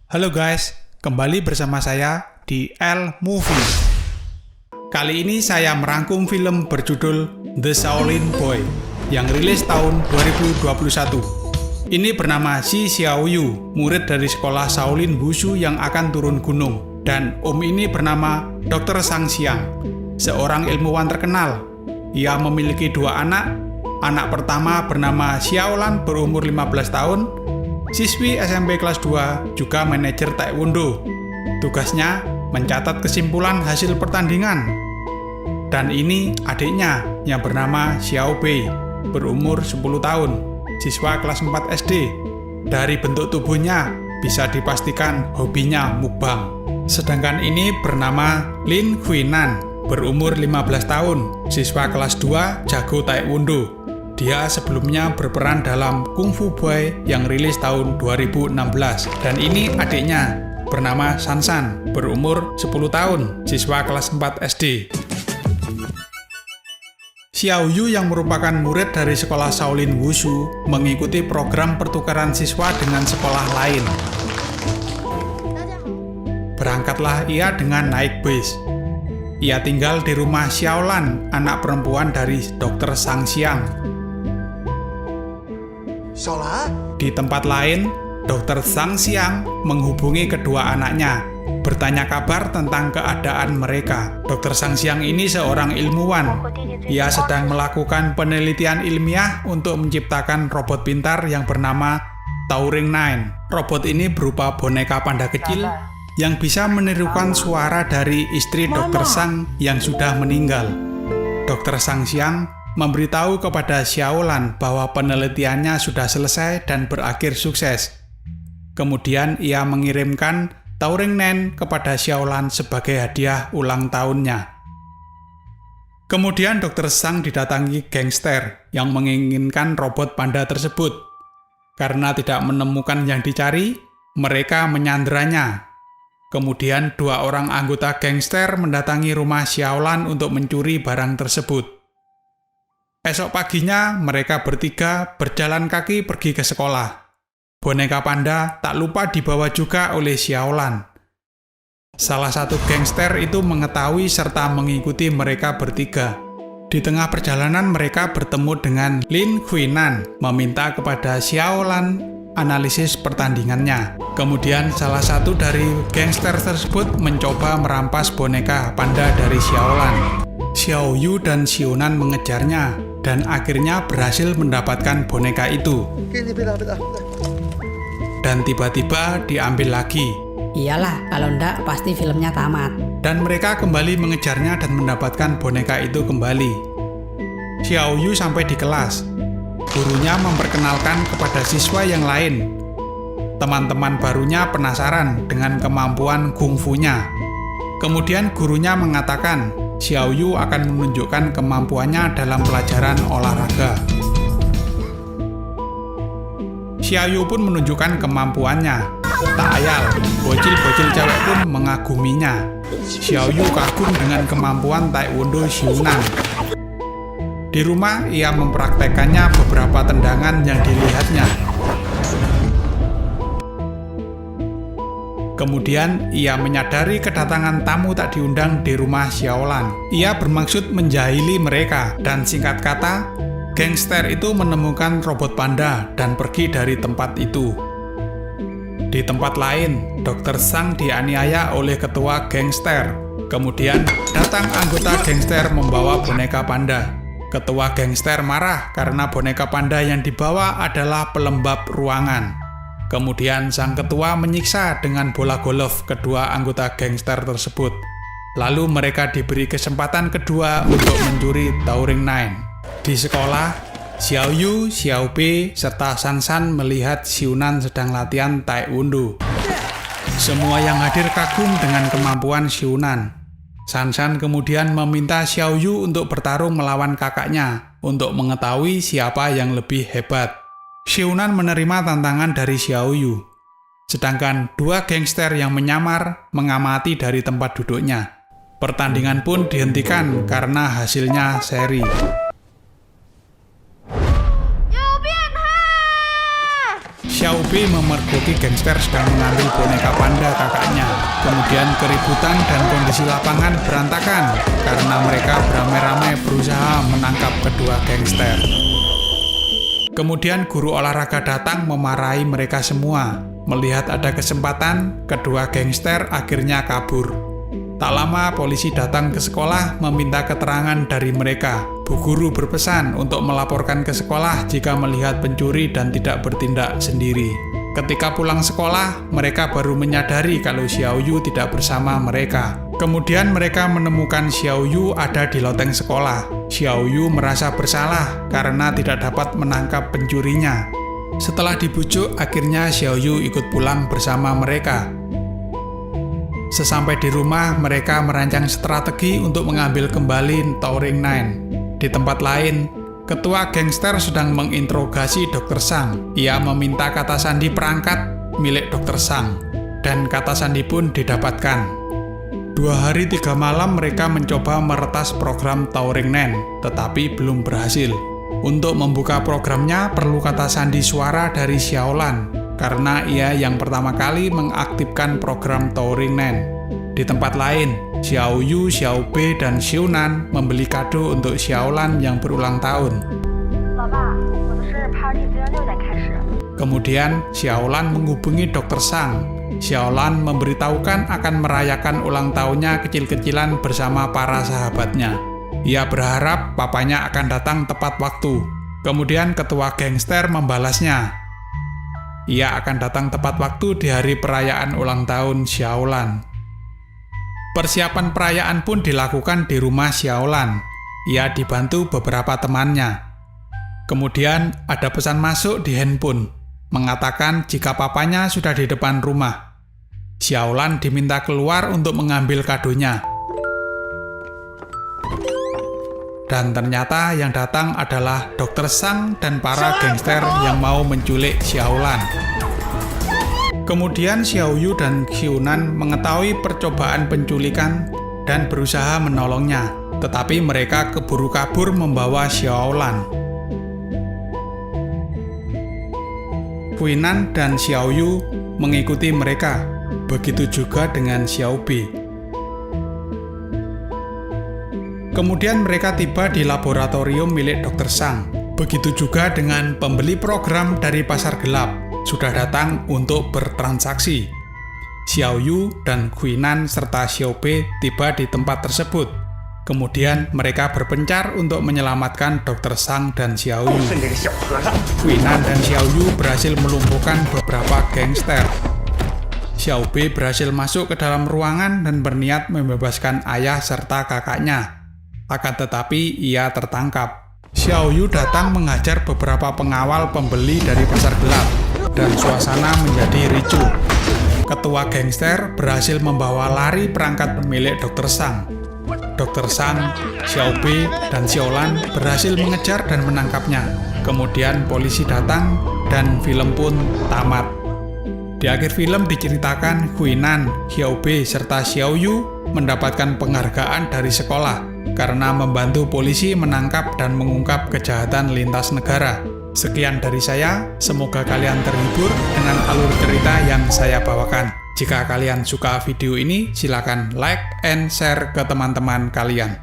Halo guys, kembali bersama saya di L Movie. Kali ini saya merangkum film berjudul The Shaolin Boy yang rilis tahun 2021. Ini bernama Shi Xiaoyu, murid dari sekolah Shaolin Wushu yang akan turun gunung. Dan om ini bernama Dr. Zhang Xiang, seorang ilmuwan terkenal. Ia memiliki dua anak. Anak pertama bernama Xiaolan berumur 15 tahun. Siswi SMP kelas 2, juga manajer taekwondo. Tugasnya mencatat kesimpulan hasil pertandingan. Dan ini adiknya yang bernama Xiao Bei, berumur 10 tahun, siswa kelas 4 SD. Dari bentuk tubuhnya bisa dipastikan hobinya mukbang. Sedangkan ini bernama Lin Huinan, berumur 15 tahun, siswa kelas 2, jago taekwondo. Dia sebelumnya berperan dalam Kung Fu Boy yang rilis tahun 2016. Dan ini adiknya, bernama Sansan, berumur 10 tahun, siswa kelas 4 SD. Xiaoyu yang merupakan murid dari sekolah Shaolin Wushu mengikuti program pertukaran siswa dengan sekolah lain. Berangkatlah ia dengan naik bis. Ia tinggal di rumah Xiaolan, anak perempuan dari Dr. Zhang Xiang. Di tempat lain, Dr. Zhang Xiang menghubungi kedua anaknya, bertanya kabar tentang keadaan mereka. Dr. Zhang Xiang ini seorang ilmuwan. Ia sedang melakukan penelitian ilmiah untuk menciptakan robot pintar yang bernama Turing 9. Robot ini berupa boneka panda kecil yang bisa menirukan suara dari istri Dr. Zhang yang sudah meninggal. Dr. Zhang Xiang memberitahu kepada Xiaolan bahwa penelitiannya sudah selesai dan berakhir sukses. Kemudian ia mengirimkan Turing 9 kepada Xiaolan sebagai hadiah ulang tahunnya. Kemudian Dr. Zhang didatangi gangster yang menginginkan robot panda tersebut. Karena tidak menemukan yang dicari, mereka menyanderanya. Kemudian dua orang anggota gangster mendatangi rumah Xiaolan untuk mencuri barang tersebut. Esok paginya, mereka bertiga berjalan kaki pergi ke sekolah. Boneka panda tak lupa dibawa juga oleh Xiaolan. Salah satu gangster itu mengetahui serta mengikuti mereka bertiga. Di tengah perjalanan mereka bertemu dengan Lin Huinan, meminta kepada Xiaolan analisis pertandingannya. Kemudian salah satu dari gangster tersebut mencoba merampas boneka panda dari Xiaolan. Xiaoyu dan Xiunan mengejarnya dan akhirnya berhasil mendapatkan boneka itu. Dan tiba-tiba diambil lagi. Iyalah, kalau enggak pasti filmnya tamat. Dan mereka kembali mengejarnya dan mendapatkan boneka itu kembali. Xiaoyu sampai di kelas. Gurunya memperkenalkan kepada siswa yang lain. Teman-teman barunya penasaran dengan kemampuan kungfunya. Kemudian gurunya mengatakan Xiaoyu akan menunjukkan kemampuannya dalam pelajaran olahraga. Xiaoyu pun menunjukkan kemampuannya. Tak ayal, bocil-bocil cewek pun mengaguminya. Xiaoyu kagum dengan kemampuan taekwondo Xiunan. Di rumah, ia mempraktekannya beberapa tendangan yang dilihatnya. Kemudian, ia menyadari kedatangan tamu tak diundang di rumah Xiaolan. Ia bermaksud menjahili mereka, dan singkat kata, gangster itu menemukan robot panda dan pergi dari tempat itu. Di tempat lain, Dr. Zhang dianiaya oleh ketua gangster. Kemudian, datang anggota gangster membawa boneka panda. Ketua gangster marah karena boneka panda yang dibawa adalah pelembab ruangan. Kemudian sang ketua menyiksa dengan bola golf kedua anggota gangster tersebut. Lalu mereka diberi kesempatan kedua untuk mencuri Turing 9. Di sekolah, Xiaoyu, Xiao Bei, serta Sansan melihat Xiunan sedang latihan taekwondo. Semua yang hadir kagum dengan kemampuan Xiunan. Sansan kemudian meminta Xiaoyu untuk bertarung melawan kakaknya untuk mengetahui siapa yang lebih hebat. Xiunan menerima tantangan dari Xiaoyu. Sedangkan dua gangster yang menyamar mengamati dari tempat duduknya. Pertandingan pun dihentikan karena hasilnya seri. Xiaobi memergoki gangster sedang mengambil boneka panda kakaknya. Kemudian keributan dan kondisi lapangan berantakan karena mereka beramai-ramai berusaha menangkap kedua gangster. Kemudian guru olahraga datang memarahi mereka semua. Melihat ada kesempatan, kedua gangster akhirnya kabur. Tak lama polisi datang ke sekolah meminta keterangan dari mereka. Bu guru berpesan untuk melaporkan ke sekolah jika melihat pencuri dan tidak bertindak sendiri. Ketika pulang sekolah, mereka baru menyadari kalau Xiaoyu tidak bersama mereka. Kemudian mereka menemukan Xiaoyu ada di loteng sekolah. Xiaoyu merasa bersalah karena tidak dapat menangkap pencurinya. Setelah dibujuk, akhirnya Xiaoyu ikut pulang bersama mereka. Sesampai di rumah, mereka merancang strategi untuk mengambil kembali Touring Nine. Di tempat lain, ketua gangster sedang menginterogasi Dr. Sang. Ia meminta kata sandi perangkat milik Dr. Sang, dan kata sandi pun didapatkan. 2 hari 3 malam mereka mencoba meretas program Touring Nine, tetapi belum berhasil. Untuk membuka programnya perlu kata sandi suara dari Xiaolan, karena ia yang pertama kali mengaktifkan program Touring Nine. Di tempat lain, Xiaoyu, Xiaobe, dan Xiunan membeli kado untuk Xiaolan yang berulang tahun. Kemudian, Xiaolan menghubungi Dr. Sang. Xiaolan memberitahukan akan merayakan ulang tahunnya kecil-kecilan bersama para sahabatnya. Ia berharap papanya akan datang tepat waktu. Kemudian ketua gangster membalasnya. Ia akan datang tepat waktu di hari perayaan ulang tahun Xiaolan. Persiapan perayaan pun dilakukan di rumah Xiaolan. Ia dibantu beberapa temannya. Kemudian ada pesan masuk di handphone, mengatakan jika papanya sudah di depan rumah. Xiaolan diminta keluar untuk mengambil kadonya. Dan ternyata yang datang adalah Dr. Sang dan para gangster yang mau menculik Xiaolan. Kemudian Xiaoyu dan Xiunan mengetahui percobaan penculikan dan berusaha menolongnya, tetapi mereka keburu kabur membawa Xiaolan. Huinan dan Xiaoyu mengikuti mereka, begitu juga dengan Xiaobi. Kemudian mereka tiba di laboratorium milik Dr. Sang. Begitu juga dengan pembeli program dari pasar gelap, sudah datang untuk bertransaksi. Xiaoyu dan Huinan serta Xiaobe tiba di tempat tersebut. Kemudian mereka berpencar untuk menyelamatkan Dr. Sang dan Xiaoyu. Huinan dan Xiaoyu berhasil melumpuhkan beberapa gangster. Xiaobe berhasil masuk ke dalam ruangan dan berniat membebaskan ayah serta kakaknya. Akan tetapi ia tertangkap. Xiaoyu datang menghajar beberapa pengawal pembeli dari pasar gelap, dan suasana menjadi ricuh. Ketua gangster berhasil membawa lari perangkat milik Dr. Sang. Dr. Sang, Xiaobe, dan Xiaolan berhasil mengejar dan menangkapnya. Kemudian polisi datang dan film pun tamat. Di akhir film diceritakan Huinan, Xiaobe, serta Xiaoyu mendapatkan penghargaan dari sekolah karena membantu polisi menangkap dan mengungkap kejahatan lintas negara. Sekian dari saya, semoga kalian terhibur dengan alur cerita yang saya bawakan. Jika kalian suka video ini, silakan like and share ke teman-teman kalian.